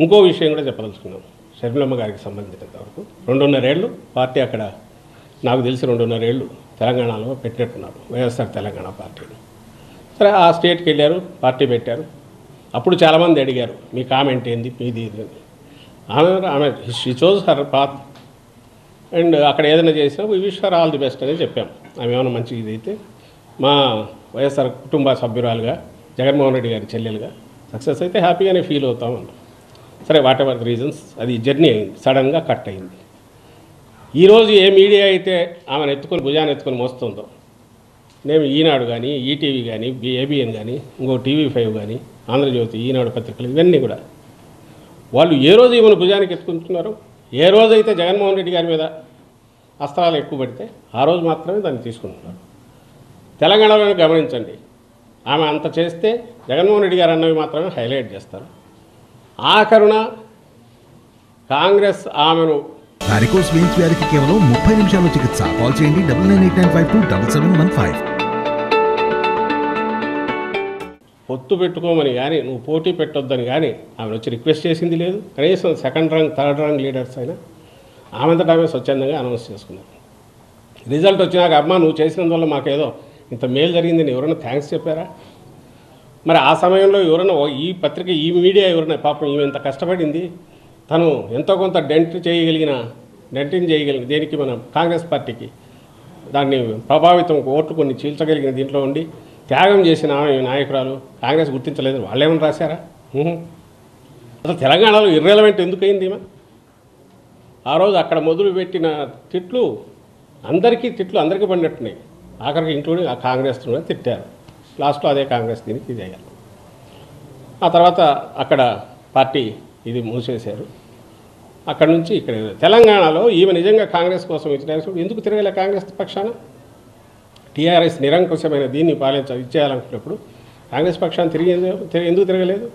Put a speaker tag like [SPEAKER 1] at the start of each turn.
[SPEAKER 1] ఇంకో విషయం కూడా చెప్పదలుచుకున్నాం. షర్మిలమ్మ గారికి సంబంధించినంత వరకు 2.5 ఏళ్ళు పార్టీ అక్కడ నాకు తెలిసి 2.5 ఏళ్ళు తెలంగాణలో పెట్టినట్టున్నారు వైఎస్ఆర్ తెలంగాణ పార్టీని. సరే ఆ స్టేట్కి వెళ్ళారు, పార్టీ పెట్టారు. అప్పుడు చాలామంది అడిగారు మీ కామెంట్ ఏంది మీది ఇది అని. ఆమె she chose her path and అక్కడ ఏదైనా చేసినా we wish her all the best అని చెప్పాం. ఆమె ఏమైనా మంచి ఇదైతే మా వైఎస్ఆర్ కుటుంబ సభ్యురాలుగా జగన్మోహన్ రెడ్డి గారి చెల్లెలుగా సక్సెస్ అయితే హ్యాపీగానే ఫీల్ అవుతామన్నాం. సరే వాట్ ఎవర్ రీజన్స్ అది జర్నీ అయింది, సడన్గా కట్ అయింది. ఈరోజు ఏ మీడియా అయితే ఆమెను ఎత్తుకొని భుజాన్ని ఎత్తుకొని మోస్తుందో, నేను ఈనాడు కానీ ఈటీవీ కానీ ఏబిఎన్ కానీ ఇంకో TV5 కానీ ఆంధ్రజ్యోతి ఈనాడు పత్రికలు ఇవన్నీ కూడా వాళ్ళు ఏ రోజు ఈమెను భుజానికి ఎత్తుకుంటున్నారు, ఏ రోజైతే జగన్మోహన్ రెడ్డి గారి మీద అస్త్రాలు ఎక్కువ పడితే ఆ రోజు మాత్రమే దాన్ని తీసుకుంటున్నారు. తెలంగాణలోనే గమనించండి, ఆమె అంత చేస్తే జగన్మోహన్ రెడ్డి గారు అన్నవి మాత్రమే హైలైట్ చేస్తారు. ఆఖరున కాంగ్రెస్ ఆమెను
[SPEAKER 2] వారికోస్ వెయిన్స్ వ్యాధికి కేవలం 30 నిమిషాల్లో చికిత్స. కాల్ చేయండి 9989527715.
[SPEAKER 1] పొత్తు పెట్టుకోమని కానీ నువ్వు పోటీ పెట్టొద్దని కానీ ఆమె వచ్చి రిక్వెస్ట్ చేసింది లేదు. కనీసం second rank third rank leaders అయినా ఆమెంతటా ఆమె స్వచ్ఛందంగా అనౌన్స్ చేసుకున్నారు. రిజల్ట్ వచ్చినాక అమ్మ నువ్వు చేసినందువల్ల మాకేదో ఇంత మేలు జరిగిందని ఎవరైనా థ్యాంక్స్ చెప్పారా? మరి ఆ సమయంలో ఎవరైనా ఈ పత్రిక ఈ మీడియా ఎవరైనా పాపం ఈమె ఇంత కష్టపడింది, తను ఎంతో కొంత డెంటింగ్ చేయగలిగిన దేనికి మన కాంగ్రెస్ పార్టీకి దాన్ని ప్రభావితం ఓట్లు కొన్ని చీల్చగలిగిన దీంట్లో ఉండి త్యాగం చేసిన నాయకురాలు కాంగ్రెస్ గుర్తించలేదు. వాళ్ళేమని రాశారా? అసలు తెలంగాణలో ఇర్రెలవెంట్ ఎందుకయింది ఈమె? ఆ రోజు అక్కడ మొదలుపెట్టిన తిట్లు అందరికీ పడినట్టున్నాయి. ఆఖరికి ఇంక్లూడింగ్ ఆ కాంగ్రెస్ కూడా తిట్టారు. లాస్ట్లో అదే కాంగ్రెస్ దీనికి ఇది అయ్యారు. ఆ తర్వాత అక్కడ పార్టీ ఇది మూసేశారు. అక్కడ నుంచి ఇక్కడ తెలంగాణలో ఈమె నిజంగా కాంగ్రెస్ కోసం ఎందుకు తిరగలే? కాంగ్రెస్ పక్షాన టీఆర్ఎస్ నిరంకుశమైన దీన్ని ఇచ్చేయాలనుకున్నప్పుడు కాంగ్రెస్ పక్షాన్ని ఎందుకు తిరగలేదు?